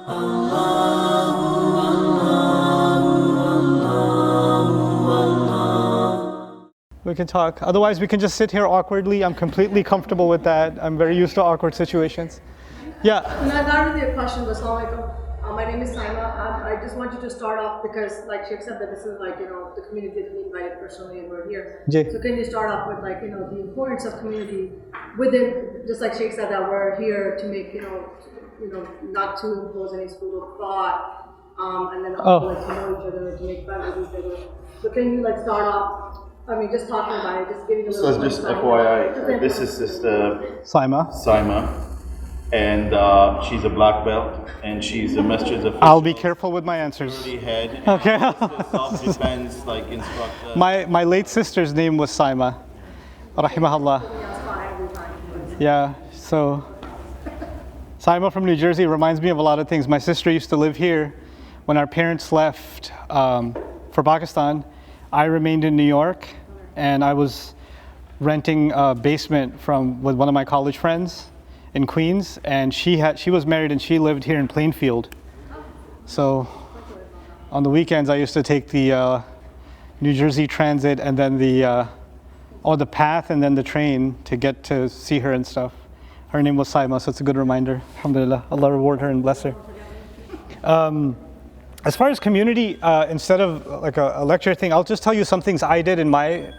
We can talk. Otherwise, we can just sit here awkwardly. I'm completely comfortable with that. I'm very used to awkward situations. Yeah. Not really a question, but my name is Saima. I just want you to start off because, like Sheikh said, that this is like, the community that we invited personally and we're here. Jay. So can you start off with the importance of community within, just like Sheikh said, that we're here to make, not to impose any school of thought, and then also to know each other, to make friends with each other. So can you start off? Just talking about it, just giving a little. So just FYI, this is Sister Saima. And she's a black belt, and she's a masjid official. I'll be careful with my answers. Head. Okay. Self-defense instructor. My late sister's name was Saima, rahimahullah. Yeah. So Saima from New Jersey reminds me of a lot of things. My sister used to live here. When our parents left for Pakistan, I remained in New York, and I was renting a basement with one of my college friends in Queens, and she was married and she lived here in Plainfield. So on the weekends I used to take the New Jersey Transit and then the path and then the train to get to see her and stuff. Her name was Saima, so it's a good reminder. Alhamdulillah, Allah reward her and bless her. As far as community, instead of like a lecture thing, I'll just tell you some things I did in my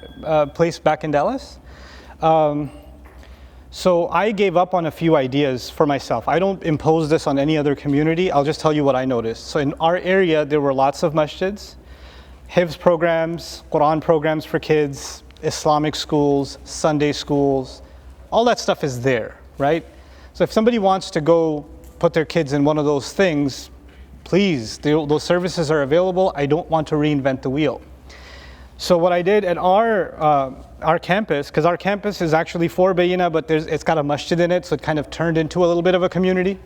place back in Dallas. So I gave up on a few ideas for myself. I don't impose this on any other community. I'll just tell you what I noticed. So in our area, there were lots of masjids, Hifz programs, Quran programs for kids, Islamic schools, Sunday schools. All that stuff is there, right? So if somebody wants to go put their kids in one of those things, please, those services are available. I don't want to reinvent the wheel. So what I did at our campus, because our campus is actually 4 Bayina, but it's got a masjid in it, so it kind of turned into a little bit of a community.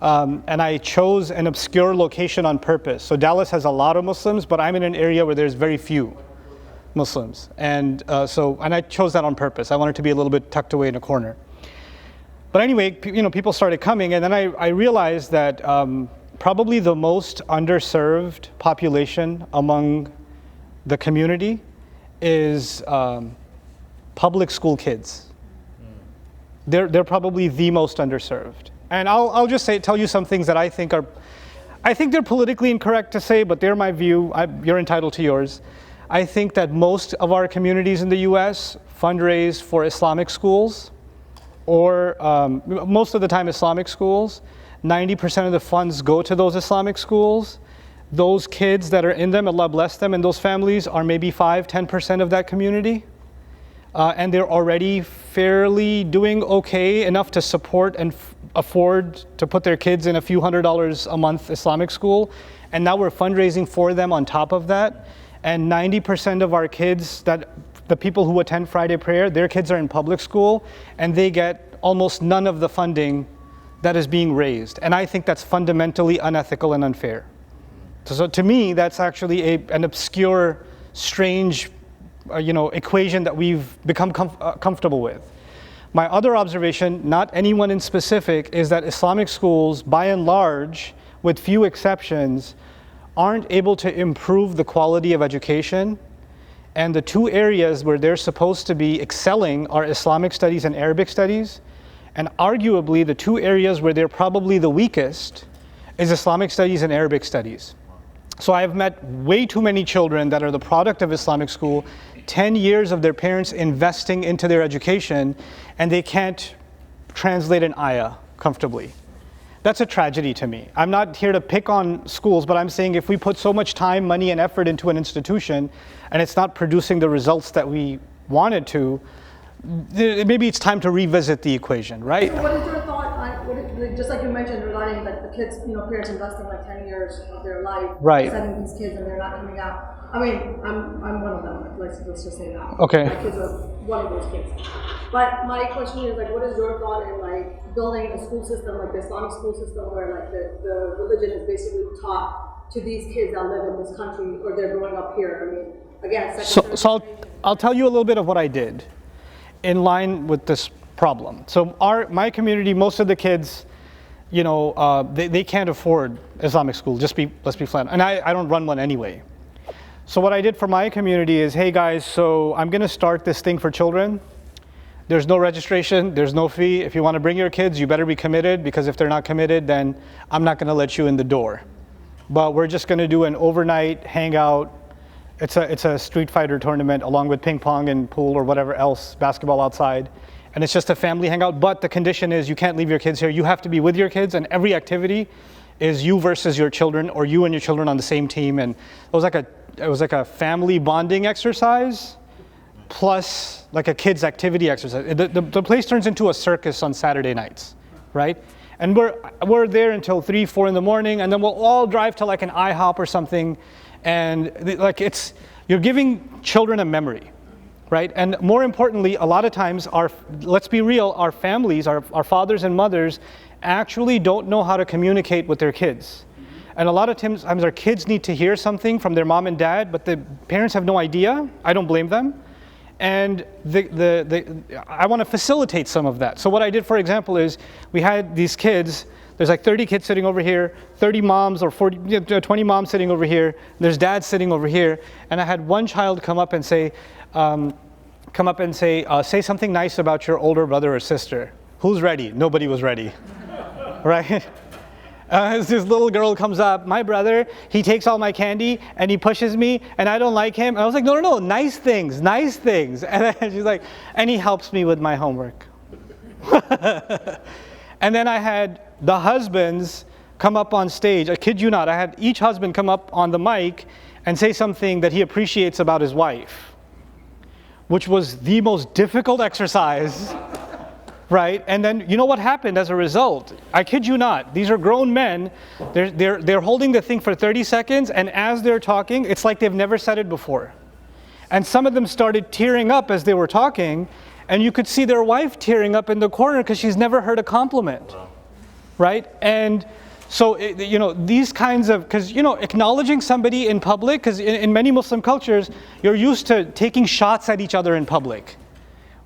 And I chose an obscure location on purpose. So Dallas has a lot of Muslims, but I'm in an area where there's very few Muslims. And I chose that on purpose. I wanted to be a little bit tucked away in a corner. But anyway, people started coming, and then I realized that probably the most underserved population among the community is public school kids. They're probably the most underserved. And I'll just tell you some things that I think they're politically incorrect to say, but they're my view. You're entitled to yours. I think that most of our communities in the US fundraise for Islamic schools, or most of the time Islamic schools. 90% of the funds go to those Islamic schools. Those kids that are in them, Allah bless them, and those families are maybe 5-10% of that community. And they're already fairly doing okay, enough to support and afford to put their kids in a few $100s a month Islamic school. And now we're fundraising for them on top of that. And 90% of our kids, the people who attend Friday prayer, their kids are in public school, and they get almost none of the funding that is being raised. And I think that's fundamentally unethical and unfair. So to me, that's actually an obscure, strange, equation that we've become comfortable with. My other observation, not anyone in specific, is that Islamic schools, by and large, with few exceptions, aren't able to improve the quality of education. And the two areas where they're supposed to be excelling are Islamic studies and Arabic studies. And arguably, the two areas where they're probably the weakest is Islamic studies and Arabic studies. So I have met way too many children that are the product of Islamic school, 10 years of their parents investing into their education, and they can't translate an ayah comfortably. That's a tragedy to me. I'm not here to pick on schools, but I'm saying if we put so much time, money, and effort into an institution, and it's not producing the results that we wanted to, maybe it's time to revisit the equation, right? So what is your thought on, just like you mentioned regarding the kids, parents investing 10 years of their life, right, sending these kids and they're not coming out. I mean, I'm one of them, let's just say that. Okay. My kids are one of those kids. But my question is what is your thought in building a school system like the Islamic school system where the religion is basically taught to these kids that live in this country or they're growing up here? I mean, again, so I'll tell you a little bit of what I did in line with this problem. So my community, most of the kids, they can't afford Islamic school. Let's be flat. And I don't run one anyway. So what I did for my community is, hey guys, so I'm going to start this thing for children. There's no registration, there's no fee. If you want to bring your kids, you better be committed, because if they're not committed, then I'm not going to let you in the door. But we're just going to do an overnight hangout. It's a Street Fighter tournament along with ping pong and pool or whatever else, basketball outside. And it's just a family hangout, but the condition is you can't leave your kids here. You have to be with your kids, and every activity is you versus your children, or you and your children on the same team. And it was like a family bonding exercise plus like a kids activity exercise. The place turns into a circus on Saturday nights, right? And we're there until 3, 4 in the morning, and then we'll all drive to like an IHOP or something, and you're giving children a memory, right? And more importantly, a lot of times let's be real, our families, our fathers and mothers actually don't know how to communicate with their kids. And a lot of times our kids need to hear something from their mom and dad, but the parents have no idea. I don't blame them. And I want to facilitate some of that. So what I did, for example, is we had these kids. There's like 30 kids sitting over here, 30 moms or 20 moms sitting over here. There's dads sitting over here. And I had one child come up and say something nice about your older brother or sister. Who's ready? Nobody was ready, right? This little girl comes up, my brother, he takes all my candy and he pushes me and I don't like him. And I was like, no, nice things. And then she's like, and he helps me with my homework. And then I had the husbands come up on stage. I kid you not, I had each husband come up on the mic and say something that he appreciates about his wife, which was the most difficult exercise. Right, and then you know what happened as a result? I kid you not. These are grown men. They're holding the thing for 30 seconds, and as they're talking, it's like they've never said it before. And some of them started tearing up as they were talking, and you could see their wife tearing up in the corner because she's never heard a compliment, right? And so these kinds of, because acknowledging somebody in public, because in many Muslim cultures, you're used to taking shots at each other in public.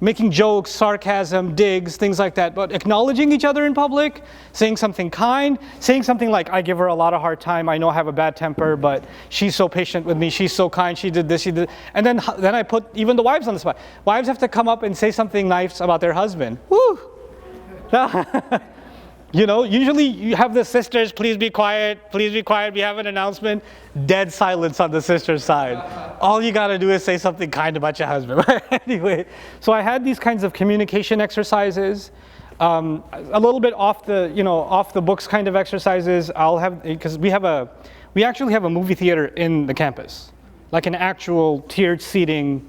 Making jokes, sarcasm, digs, things like that. But acknowledging each other in public, saying something kind, saying something like, I give her a lot of hard time, I know I have a bad temper, but she's so patient with me, she's so kind, she did this, she did. And then I put even the wives on the spot. Wives have to come up and say something nice about their husband. Woo! Usually you have the sisters, please be quiet, we have an announcement. Dead silence on the sister's side. All you gotta do is say something kind about your husband. Anyway, so I had these kinds of communication exercises, a little bit off the books kind of exercises. Because we actually have a movie theater in the campus, like an actual tiered seating,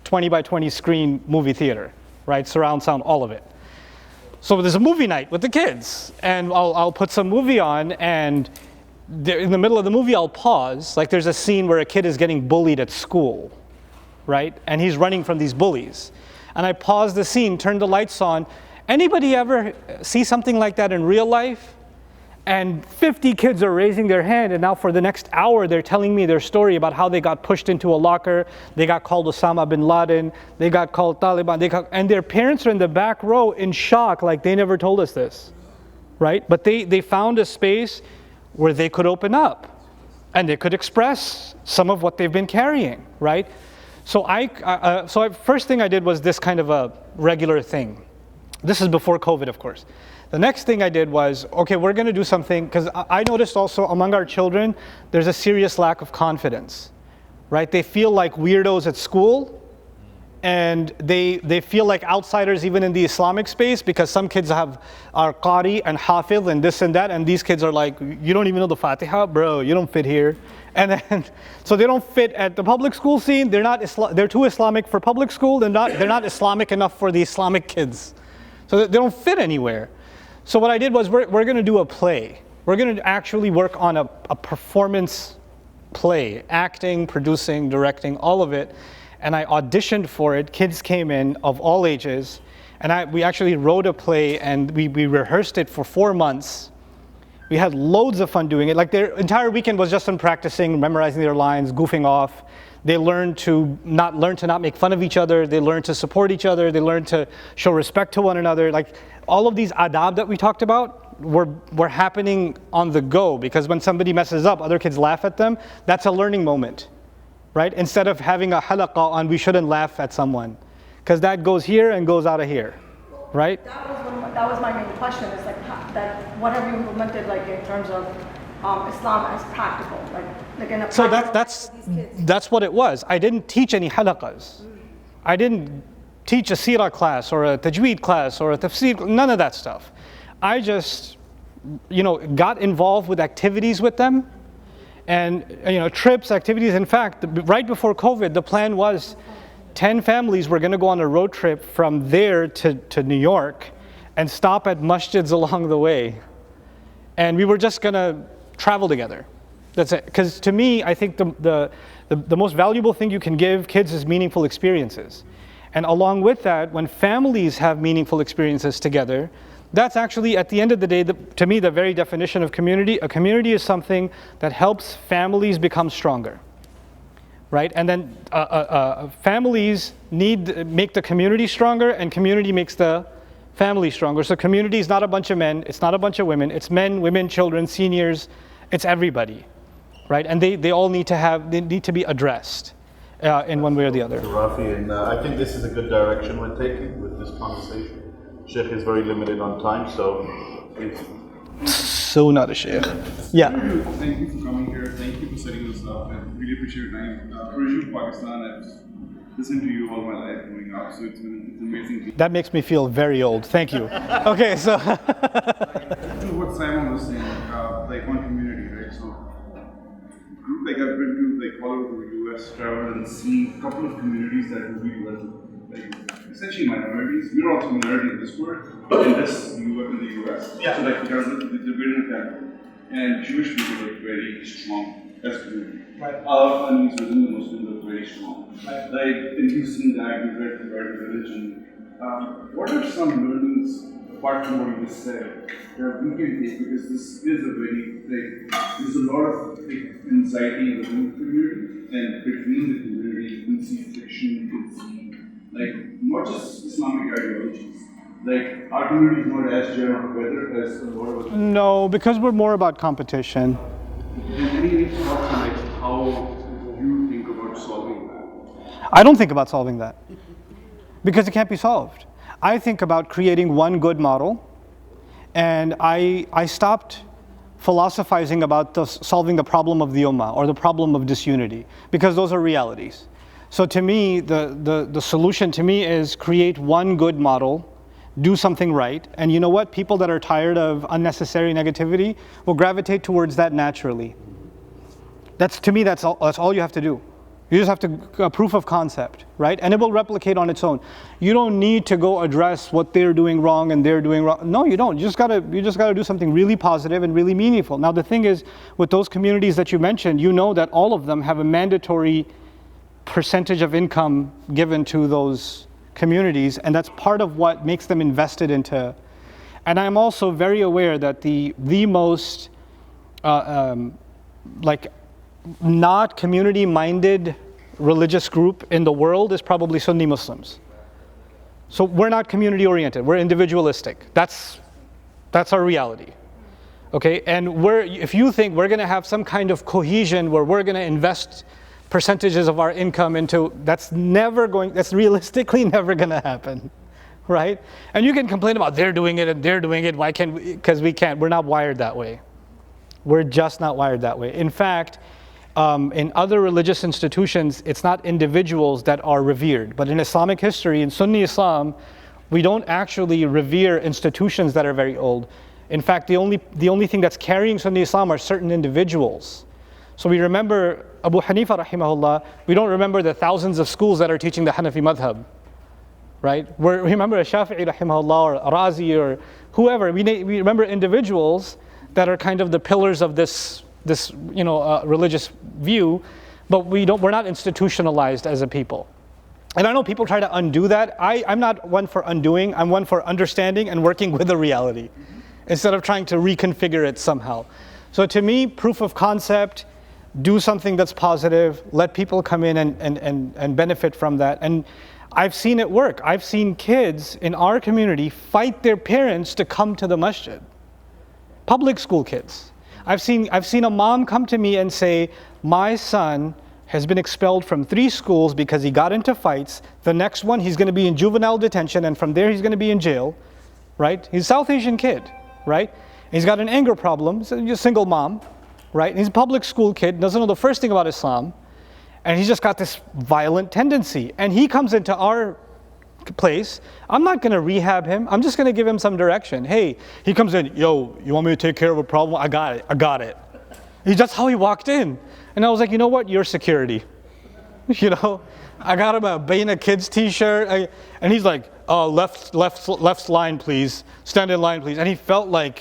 20 by 20 screen movie theater, right? Surround sound, all of it. So there's a movie night with the kids, and I'll put some movie on, and in the middle of the movie I'll pause. Like there's a scene where a kid is getting bullied at school, right? And he's running from these bullies. And I pause the scene, turn the lights on. Anybody ever see something like that in real life? And 50 kids are raising their hand, and now for the next hour they're telling me their story about how they got pushed into a locker, they got called Osama bin Laden, they got called Taliban, and their parents are in the back row in shock, like they never told us this, right? But they found a space where they could open up and they could express some of what they've been carrying, right? So first thing I did was this kind of a regular thing. This is before COVID, of course. The next thing I did was, okay, we're going to do something, because I noticed also among our children, there's a serious lack of confidence, right? They feel like weirdos at school, and they feel like outsiders even in the Islamic space, because some kids are Qari and Hafiz and this and that, and these kids are like, you don't even know the Fatiha, bro, you don't fit here. And then, so they don't fit at the public school scene. They're too Islamic for public school. They're not Islamic enough for the Islamic kids. So they don't fit anywhere. So what I did was we're going to do a play. We're going to actually work on a performance play, acting, producing, directing, all of it. And I auditioned for it. Kids came in of all ages. And we actually wrote a play, and we rehearsed it for 4 months. We had loads of fun doing it. Like their entire weekend was just on practicing, memorizing their lines, goofing off. They learned to not make fun of each other. They learned to support each other. They learned to show respect to one another. Like all of these adab that we talked about, were happening on the go, because when somebody messes up, other kids laugh at them. That's a learning moment, right? Instead of having a halaqah on we shouldn't laugh at someone, because that goes here and goes out of here, right? That was my main question, is like that what have you implemented like in terms of Islam as practical, like in a So practical that's what it was. I didn't teach any halaqas. I didn't teach a seerah class or a tajweed class or a tafsir, none of that stuff. I just, got involved with activities with them, and trips, activities. In fact, right before COVID, the plan was 10 families were going to go on a road trip from there to New York and stop at masjids along the way. And we were just going to travel together. That's it. Because to me, I think the most valuable thing you can give kids is meaningful experiences. And along with that, when families have meaningful experiences together, that's actually, at the end of the day, to me, the very definition of community. A community is something that helps families become stronger, right? And then families make the community stronger, and community makes the family stronger. So community is not a bunch of men, it's not a bunch of women, it's men, women, children, seniors, it's everybody, right? And they all need to be addressed in one way or the other. Rafi, and I think this is a good direction we're taking with this conversation. Sheikh is very limited on time, so please. So not a sheikh. Yeah. Thank you for coming here. Thank you for setting this up. I really appreciate your time. Persian Pakistan, I've listened to you all my life growing up, so it's amazing. That makes me feel very old. Thank you. Okay, so. To what Simon was saying, like one community, right? So, I've been to all over the US, traveled and seen a couple of communities that would be essentially minorities. We're also minority in this world, in the US. Yeah. So because we're in a temple, and Jewish people are very strong as a community. Right. Our families within the Muslims are very strong. Right. And you've seen that, you've read about religion. What are some learnings, apart from what you just said, that we can take? Because this is a very, there's a lot of anxiety within the community, and between the community, you can see friction, you can see, not just Islamic ideologies. Our community is not as general whether as a lot of. No, because we're more about competition. Any thoughts on how you think about solving that? I don't think about solving that, because it can't be solved. I think about creating one good model, and I stopped philosophizing about solving the problem of the ummah or the problem of disunity, because those are realities. So to me, the solution to me is create one good model, do something right, and you know what? People that are tired of unnecessary negativity will gravitate towards that naturally. To me, that's all you have to do. You just have to a proof of concept, right? And it will replicate on its own. You don't need to go address what they're doing wrong and they're doing wrong. No, you don't. You just gotta do something really positive and really meaningful. Now the thing is, with those communities that you mentioned, you know that all of them have a mandatory percentage of income given to those communities, and that's part of what makes them invested into. And I'm also very aware that the most not community-minded religious group in the world is probably Sunni Muslims. So we're not community-oriented, we're individualistic. That's our reality. Okay, and if you think we're gonna have some kind of cohesion where we're gonna invest percentages of our income into, that's realistically never gonna happen, right? And you can complain about they're doing it and they're doing it, why can't we? Because we can't, we're not wired that way. We're just not wired that way. In fact, in other religious institutions, it's not individuals that are revered, but in Islamic history, in Sunni Islam, we don't actually revere institutions that are very old. In fact, the only thing that's carrying Sunni Islam are certain individuals. So we remember Abu Hanifa rahimahullah, we don't remember the thousands of schools that are teaching the Hanafi madhab, right? We remember a Shafi'i rahimahullah or a Razi or whoever. We remember individuals that are kind of the pillars of this religious view, but we're not institutionalized as a people. And I know people try to undo that. I'm not one for undoing, I'm one for understanding and working with the reality, instead of trying to reconfigure it somehow. So to me, proof of concept, do something that's positive, let people come in and benefit from that. And I've seen it work. I've seen kids in our community fight their parents to come to the masjid. Public school kids. I've seen a mom come to me and say, my son has been expelled from 3 schools because he got into fights. The next one, he's going to be in juvenile detention, and from there he's going to be in jail, right? He's a South Asian kid, right? He's got an anger problem. He's a single mom, right? He's a public school kid, doesn't know the first thing about Islam, and he's just got this violent tendency. And he comes into our place. I'm not going to rehab him. I'm just going to give him some direction. Hey, he comes in, yo, you want me to take care of a problem? I got it. That's how he walked in. And I was like, you know what? You're security. You know, I got him a Baina Kids t-shirt. And he's like, left line, please. Stand in line, please. And he felt like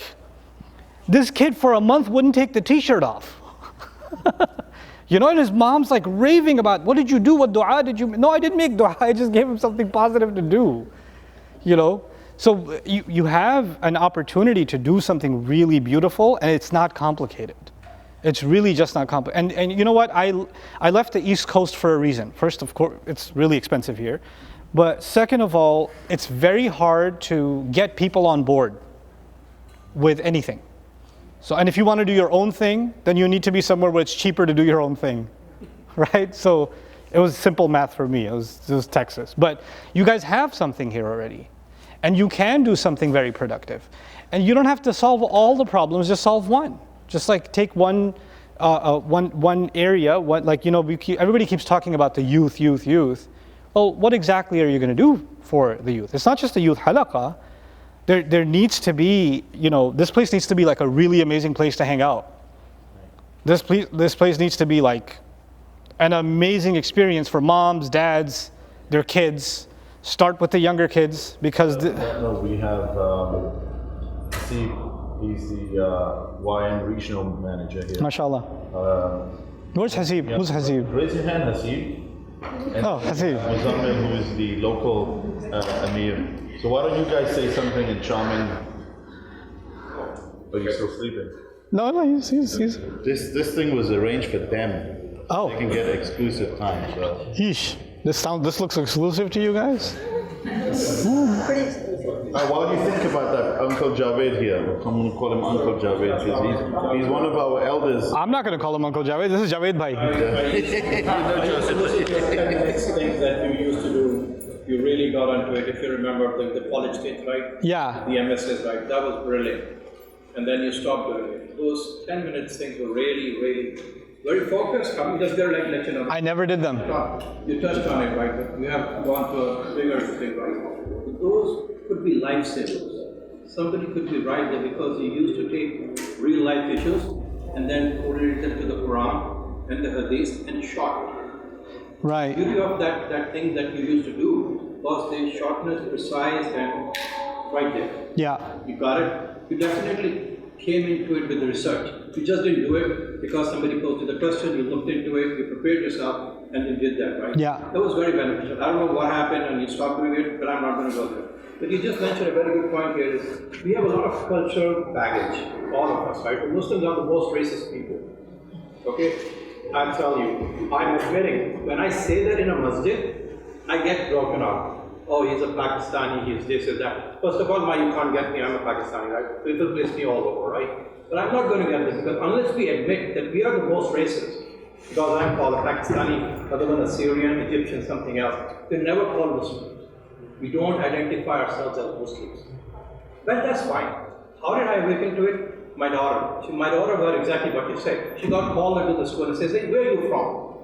this kid for a month wouldn't take the t-shirt off. You know, and his mom's like raving about, what did you do? What dua did you? No, I didn't make dua. I just gave him something positive to do. You know, so you have an opportunity to do something really beautiful, and it's not complicated. It's really just not complicated. And you know what? I left the East Coast for a reason. First, of course, it's really expensive here. But second of all, it's very hard to get people on board with anything. So, and if you want to do your own thing, then you need to be somewhere where it's cheaper to do your own thing, right? So it was simple math for me. It was Texas. But you guys have something here already. And you can do something very productive. And you don't have to solve all the problems, just solve one. Just like take one area, like, you know, everybody keeps talking about the youth. Well, what exactly are you going to do for the youth? It's not just a youth halaqah. There needs to be, you know, this place needs to be like a really amazing place to hang out. This place needs to be like an amazing experience for moms, dads, their kids. Start with the younger kids because... No, we have Hasib, he's the YN regional manager here. MashaAllah. Where's Hasib? Who's Hasib? Raise your hand, Hasib. And Hasib. Muzammil, who is the local Amir. So why don't you guys say something in charming? Are you still sleeping? No, he's... This thing was arranged for them. Oh. They can get exclusive time, so. Yeesh. This looks exclusive to you guys? Pretty exclusive. What do you think about that Uncle Javed here? I'm going to call him Uncle Javed because he's one of our elders. I'm not going to call him Uncle Javed. This is Javed Bhai. Things that you used to do, you really got onto it. If you remember the college days, right? Yeah. The MSs, right? That was brilliant. And then you stopped doing it. Those 10 minutes things were really very focused. I'm just there like let you know. I never did them. You touched on it, right? But you have gone to a bigger thing, right? Those could be lifesavers. Somebody could be right there because he used to take real life issues and then correlate them to the Quran and the Hadith and short. Right. The beauty of that thing that you used to do was the shortness, precise, and right there. Yeah. You got it? You definitely came into it with the research. You just didn't do it because somebody posted the question, you looked into it, you prepared yourself, and you did that, right? Yeah. That was very beneficial. I don't know what happened and you stopped doing it, but I'm not going to go there. But you just mentioned a very good point here is we have a lot of cultural baggage, all of us, right? The Muslims are the most racist people. Okay? I'll tell you, I'm admitting, when I say that in a masjid, I get broken up. Oh, he's a Pakistani, he's this and that. First of all, you can't get me, I'm a Pakistani, right? People place me all over, right? But I'm not going to get this because unless we admit that we are the most racist, because I'm called a Pakistani, other than a Syrian, Egyptian, something else, we're never called Muslims. We don't identify ourselves as Muslims. Well, that's fine. How did I awaken to it? My daughter. My daughter heard exactly what you said. She got called into the school and says, hey, where are you from?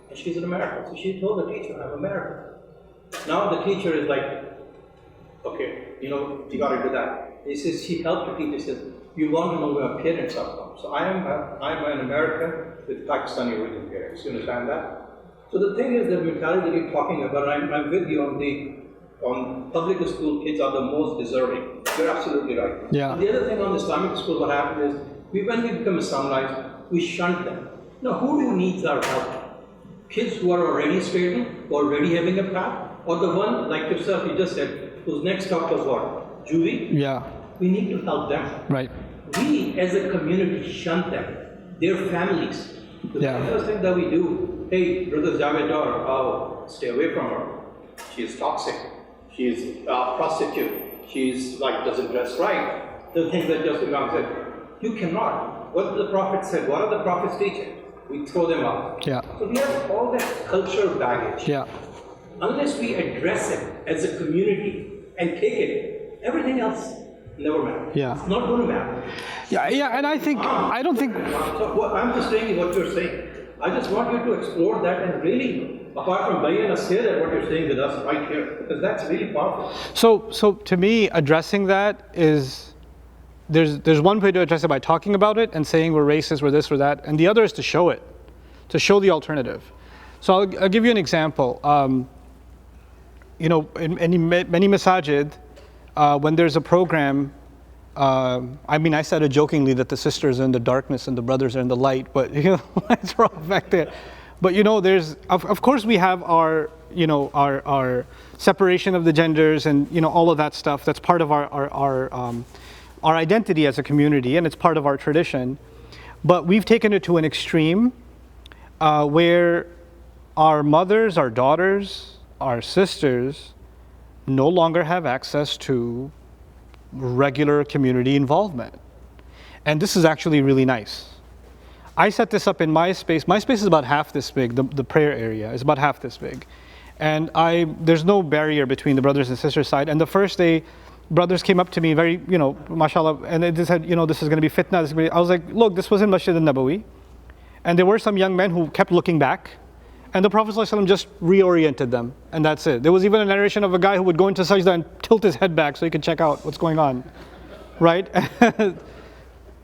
And she's an American. So she told the teacher, I'm American. Now the teacher is like, okay, you got to do that. He says, she helped the teacher, says, you want to know where our parents are from. So I'm an American with Pakistani origin parents. You understand that? So the thing is, the mentality that you're talking about, I'm with you on public school kids are the most deserving. You're absolutely right. Yeah. The other thing on Islamic school, what happened is, when we become Islamized, we shunt them. Now, who needs our help? Kids who are already straightened, already having a path, or the one, like yourself, you just said, whose next stop was what? Juvie? Yeah. We need to help them. Right. We, as a community, shunt them. Their families. The first thing that we do, hey, brother Javed daughter, oh, stay away from her. She is toxic. She is a prostitute. She's like, doesn't dress right. The things that just Imam said. You cannot. What the Prophet said, what are the Prophet's teaching? We throw them out. Yeah. So we have all that cultural baggage. Yeah. Unless we address it as a community and kick it, everything else never matters. Yeah. It's not going to matter. Yeah, and I don't think. So what I'm just saying what you're saying. I just want you to explore that and really, apart from Bayana, say that what you're saying with us right here, because that's really powerful. So to me, addressing that is, there's one way to address it by talking about it and saying we're racist, we're this, we're that, and the other is to show it, to show the alternative. So I'll give you an example. In many masajid, when there's a program, I said it jokingly that the sisters are in the darkness and the brothers are in the light, but it's wrong back there. But there's of course we have our our separation of the genders and all of that stuff. That's part of our identity as a community, and it's part of our tradition. But we've taken it to an extreme where our mothers, our daughters, our sisters no longer have access to regular community involvement. And this is actually really nice. I set this up in my space. My space is about half this big, the prayer area is about half this big. And there's no barrier between the brothers and sisters side. And the first day, brothers came up to me very, mashallah, and they said, this is going to be fitna. I was like, look, this was in Masjid al-Nabawi. And there were some young men who kept looking back. And the Prophet ﷺ just reoriented them, and that's it. There was even a narration of a guy who would go into sajda and tilt his head back so he could check out what's going on, right?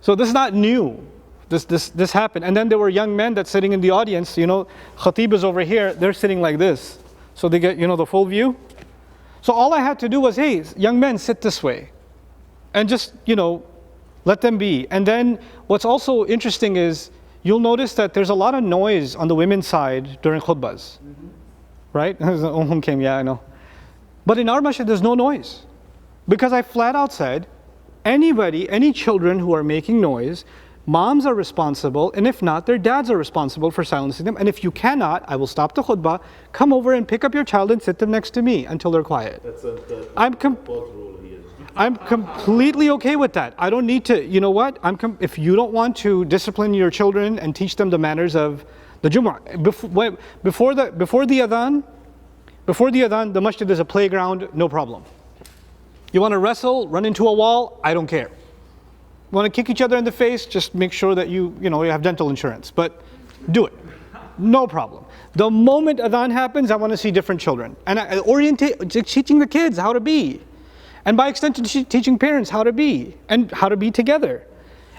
So this is not new. This happened. And then there were young men that's sitting in the audience, Khatib is over here, they're sitting like this. So they get, the full view. So all I had to do was, hey, young men, sit this way. And just, let them be. And then what's also interesting is, you'll notice that there's a lot of noise on the women's side during khutbahs, right? Yeah, I know. But in our masjid, there's no noise. Because I flat out said, any children who are making noise, moms are responsible, and if not, their dads are responsible for silencing them. And if you cannot, I will stop the khutbah, come over and pick up your child and sit them next to me until they're quiet. That's the fourth rule here. I'm completely okay with that. I don't need to, if you don't want to discipline your children and teach them the manners of the Jumu'ah, before the adhan, the masjid is a playground, no problem. You want to wrestle, run into a wall, I don't care. Want to kick each other in the face, just make sure that you have dental insurance, but do it. No problem. The moment adhan happens, I want to see different children. And teaching the kids how to be. And by extension, teaching parents how to be and how to be together.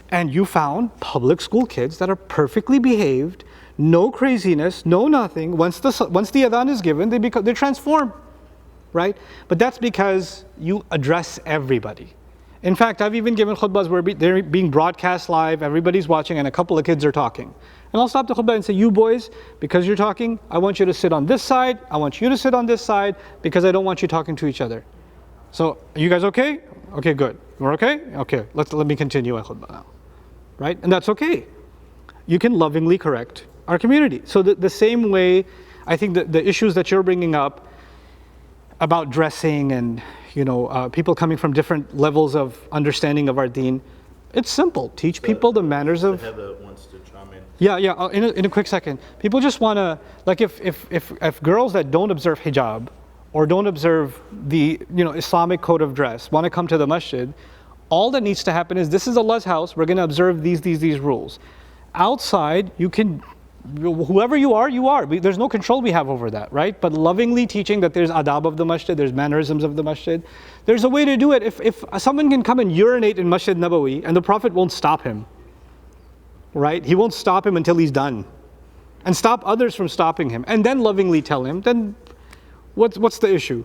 And you found public school kids that are perfectly behaved, no craziness, no nothing. Once the adhan is given, they transform, right? But that's because you address everybody. In fact, I've even given khutbahs where they're being broadcast live, everybody's watching, and a couple of kids are talking. And I'll stop the khutbah and say, you boys, because you're talking, I want you to sit on this side, I want you to sit on this side, because I don't want you talking to each other. So, are you guys okay? Okay, good. We're okay? Okay, let me continue my khutbah now. Right? And that's okay. You can lovingly correct our community. So the same way, I think the issues that you're bringing up about dressing and people coming from different levels of understanding of our deen, it's simple. Teach people the manners of... Heather wants to chime in. Yeah, in a quick second. People just want to, like if girls that don't observe hijab, or don't observe the Islamic code of dress, want to come to the masjid, all that needs to happen is, this is Allah's house, we're going to observe these rules. Outside, you can, whoever you are. There's no control we have over that, right? But lovingly teaching that there's adab of the masjid, there's mannerisms of the masjid. There's a way to do it. If someone can come and urinate in Masjid Nabawi and the Prophet won't stop him, right? He won't stop him until he's done. And stop others from stopping him. And then lovingly tell him, then what's the issue?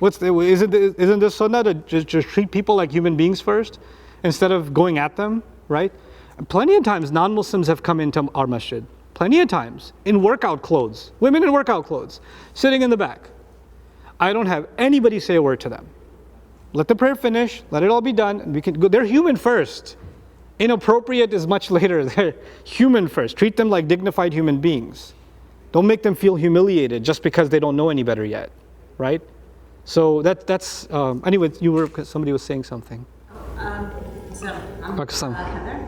Isn't this sunnah to just treat people like human beings first instead of going at them, right? Plenty of times non-Muslims have come into our masjid. Plenty of times in workout clothes, women in workout clothes, sitting in the back. I don't have anybody say a word to them. Let the prayer finish, let it all be done, and we can go. They're human first. Inappropriate is much later. They're human first. Treat them like dignified human beings. Don't make them feel humiliated just because they don't know any better yet, right? So that's anyway. Somebody was saying something. I'm Pakistan. Heather.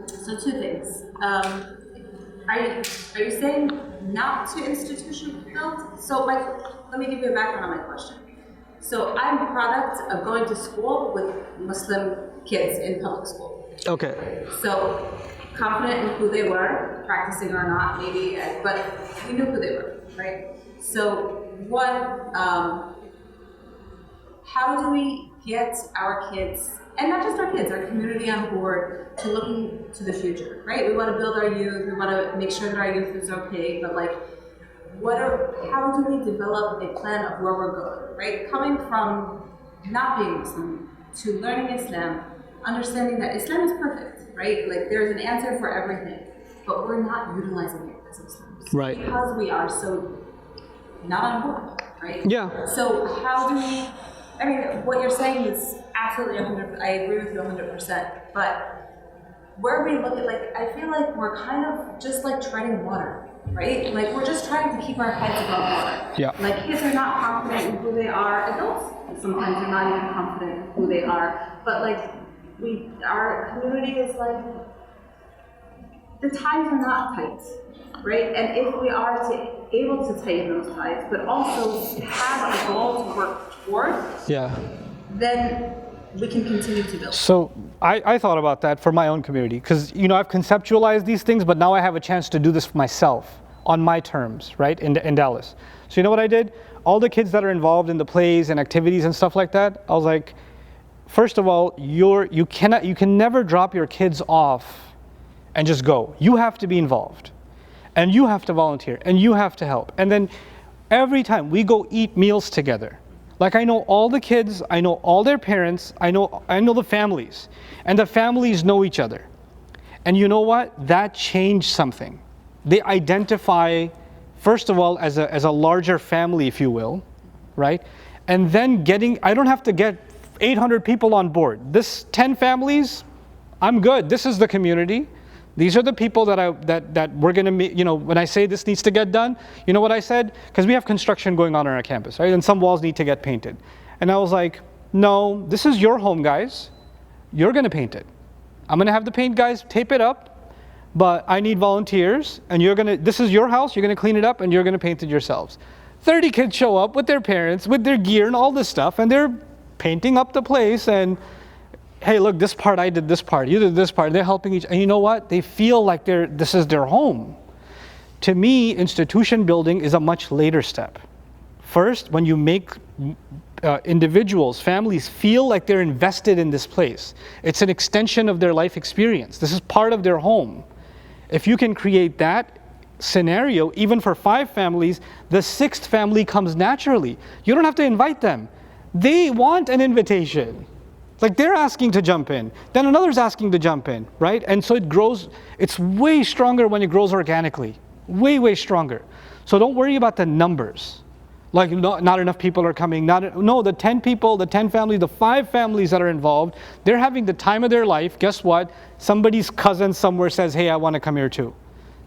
So two things. Are you saying not to institution build? So let me give you a background on my question. So I'm a product of going to school with Muslim kids in public school. Okay. So confident in who they were, practicing or not, maybe, but we knew who they were, right? So how do we get our kids, and not just our kids, our community on board to looking to the future, right? We want to build our youth, we want to make sure that our youth is okay, but like, how do we develop a plan of where we're going, right? Coming from not being Muslim to learning Islam, understanding that Islam is perfect, right? Like there's an answer for everything, but we're not utilizing it as Muslims. Right. Because we are so not on board, right? Yeah. So how do we, I mean, what you're saying is absolutely 100%, I agree with you 100%, but where we look at, like, I feel like we're kind of just like treading water, right? Like we're just trying to keep our heads above water. Yeah. Like kids are not confident in who they are. Adults sometimes are not even confident in who they are. But like our community is like, the ties are not tight, right? And if we are able to tighten those ties, but also have a goal to work toward, then we can continue to build. So I thought about that for my own community, because I've conceptualized these things, but now I have a chance to do this for myself on my terms, right, in Dallas. So you know what I did? All the kids that are involved in the plays and activities and stuff like that, I was like, first of all, you can never drop your kids off and just go. You have to be involved, and you have to volunteer, and you have to help. And then every time we go eat meals together, like I know all the kids, I know all their parents, I know the families, and the families know each other. And you know what? That changed something. They identify, first of all, as a larger family, if you will, right? And then I don't have to get 800 people on board. This 10 families, I'm good. This is the community. These are the people that we're going to meet. When I say this needs to get done, you know what I said? Because we have construction going on our campus, right? And some walls need to get painted. And I was like, no, this is your home, guys. You're going to paint it. I'm going to have the paint guys tape it up, but I need volunteers. And this is your house. You're going to clean it up, and you're going to paint it yourselves. 30 kids show up with their parents, with their gear and all this stuff, and they're painting up the place. And hey, look, this part, I did this part, you did this part, they're helping each, and you know what? They feel like this is their home. To me, institution building is a much later step. First, when you make individuals, families feel like they're invested in this place. It's an extension of their life experience. This is part of their home. If you can create that scenario, even for 5 families, the 6th family comes naturally. You don't have to invite them. They want an invitation. Like they're asking to jump in, then another's asking to jump in, right? And so it grows, it's way stronger when it grows organically, way, way stronger. So don't worry about the numbers. Like not enough people are coming, no, the 10 people, the 10 families, the 5 families that are involved, they're having the time of their life. Guess what? Somebody's cousin somewhere says, hey, I want to come here too.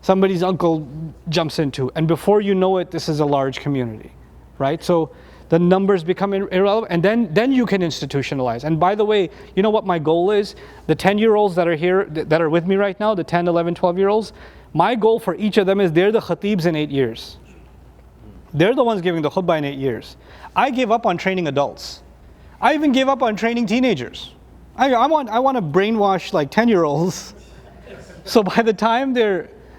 Somebody's uncle jumps into, and before you know it, this is a large community, right? So the numbers become irrelevant, and then you can institutionalize. And by the way, you know what my goal is? The 10-year-olds that are here, that are with me right now, the 10, 11, 12-year-olds, my goal for each of them is they're the khatibs in 8 years. They're the ones giving the khutbah in 8 years. I gave up on training adults. I even gave up on training teenagers. I want to brainwash like 10-year-olds. So by the time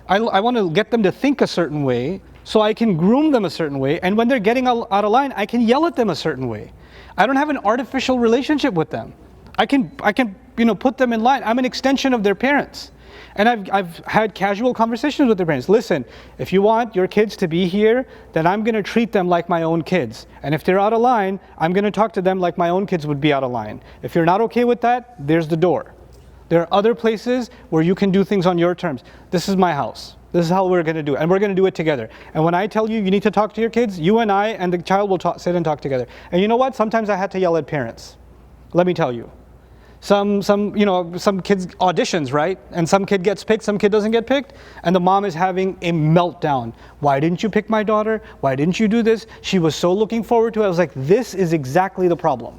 I want to get them to think a certain way, so I can groom them a certain way, and when they're getting out of line, I can yell at them a certain way. I don't have an artificial relationship with them. I can put them in line. I'm an extension of their parents. And I've had casual conversations with their parents. Listen, if you want your kids to be here, then I'm going to treat them like my own kids. And if they're out of line, I'm going to talk to them like my own kids would be out of line. If you're not okay with that, there's the door. There are other places where you can do things on your terms. This is my house. This is how we're going to do it, and we're going to do it together. And when I tell you need to talk to your kids, you and I and the child will sit and talk together. And you know what? Sometimes I had to yell at parents. Let me tell you. Some kids auditions, right? And some kid gets picked, some kid doesn't get picked, and the mom is having a meltdown. Why didn't you pick my daughter? Why didn't you do this? She was so looking forward to it. I was like, this is exactly the problem.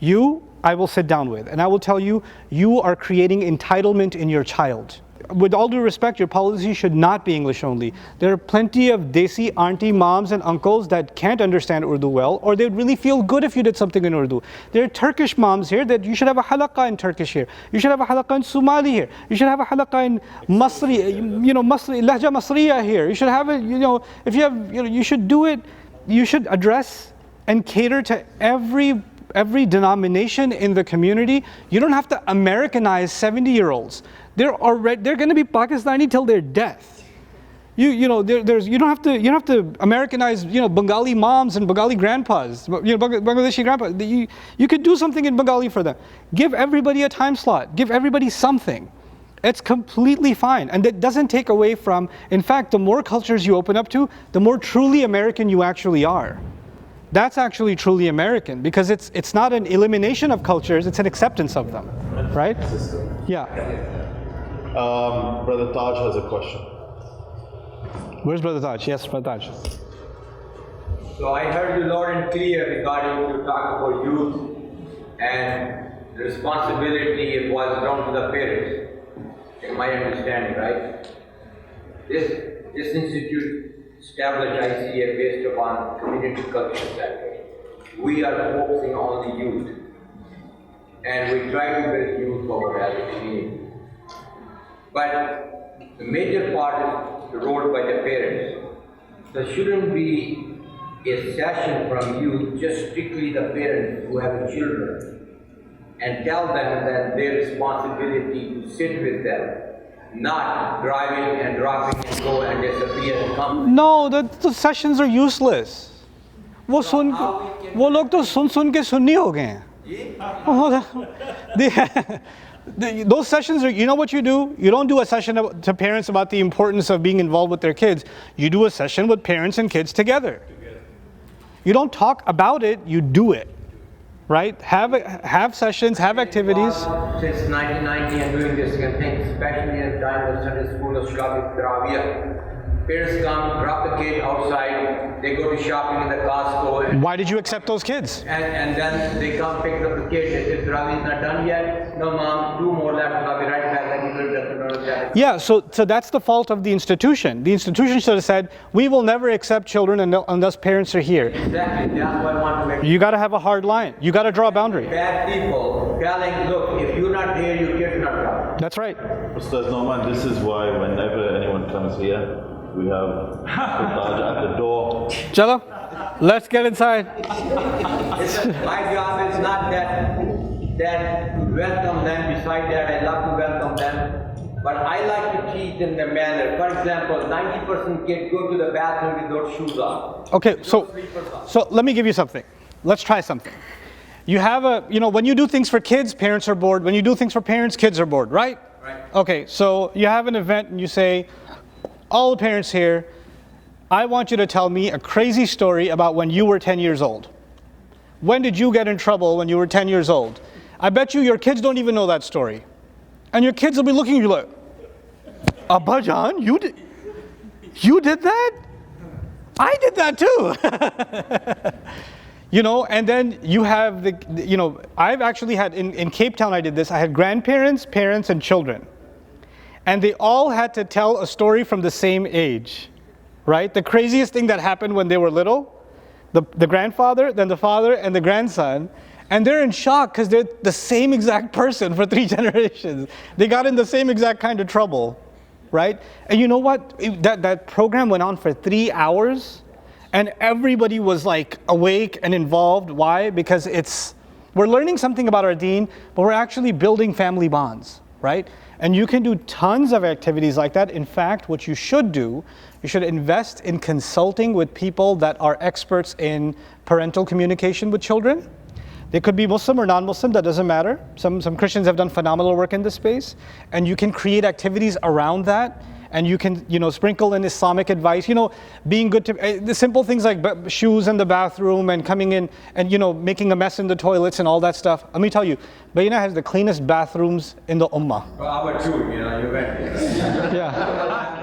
You I will sit down with, and I will tell you, you are creating entitlement in your child. With all due respect, your policy should not be English only. There are plenty of desi auntie moms and uncles that can't understand Urdu well, or they'd really feel good if you did something in Urdu. There are Turkish moms here that you should have a halaqah in Turkish here. You should have a halaqah in Somali here. You should have a halaqah in Masri, Masri, Lahja Masriya here. You should have it, if you have, you should do it. You should address and cater to every denomination in the community. You don't have to Americanize 70-year-olds. They're going to be Pakistani till their death. You don't have to Americanize Bengali moms and Bengali grandpas, Bangladeshi grandpas. You could do something in Bengali for them. Give everybody a time slot. Give everybody something. It's completely fine, and that doesn't take away from. In fact, the more cultures you open up to, the more truly American you actually are. That's actually truly American, because it's not an elimination of cultures, it's an acceptance of them, right? Yeah. Brother Taj has a question. Where's Brother Taj? Yes, Brother Taj. So I heard you loud and clear regarding to talk about youth and the responsibility it was down to the parents, in my understanding, right? This institute established ICA based upon community culture center. We are focusing on the youth, and we try to build youth over as a community. But the major part is the role by the parents. There shouldn't be a session from youth, just strictly the parents who have children, and tell them that their responsibility to sit with them, not driving and dropping and go and disappear and come. No, the sessions are useless. वो लोग तो सुन के सुन्नी हो गए हैं. Those sessions are, you know what you do? You don't do a session to parents about the importance of being involved with their kids. You do a session with parents and kids together. You don't talk about it, you do it. Right? Have sessions, have activities. Since 1990, I'm doing this kind of thing, especially in the time of Sunday school of Islamic Tarawiyah. Parents come, drop the kid outside, they go to shopping in the Costco. And why did you accept those kids? And then they come pick up the kid. They say, Tarawih is not done yet. No, mom, 2 more left. I'll be right back. Yeah, so that's the fault of the institution. The institution should have said, we will never accept children unless parents are here. Exactly, that's what I want to make. You got to have a hard line. You got to draw a boundary. Bad people telling, look, if you're not here, your kid's not coming. That's right. Ustadh Nouman, this is why whenever anyone comes here, we have Ustadh at the door. Chalo, let's get inside. My job is not that to welcome them. Beside that, I love to welcome them. But I like to teach in the manner. For example, 90% kids go to the bathroom without shoes on. Okay, so let me give you something. Let's try something. You have when you do things for kids, parents are bored. When you do things for parents, kids are bored, right? Right. Okay, so you have an event and you say, all the parents here, I want you to tell me a crazy story about when you were 10 years old. When did you get in trouble when you were 10 years old? I bet you your kids don't even know that story. And your kids will be looking at you like, Abba Jan, you did that? I did that too. And then you have I've actually had, in Cape Town I did this, I had grandparents, parents, and children. And they all had to tell a story from the same age, right? The craziest thing that happened when they were little, the grandfather, then the father, and the grandson, and they're in shock because they're the same exact person for 3 generations. They got in the same exact kind of trouble, right? And you know what? That program went on for 3 hours, and everybody was like awake and involved. Why? Because we're learning something about our deen, but we're actually building family bonds, right? And you can do tons of activities like that. In fact, what you should do, you should invest in consulting with people that are experts in parental communication with children. They could be Muslim or non-Muslim, that doesn't matter. Some Christians have done phenomenal work in this space. And you can create activities around that. And you can, sprinkle in Islamic advice, being good to, the simple things like shoes in the bathroom and coming in and, making a mess in the toilets and all that stuff. Let me tell you, Baina has the cleanest bathrooms in the Ummah. Well, how about you? You went. Yeah.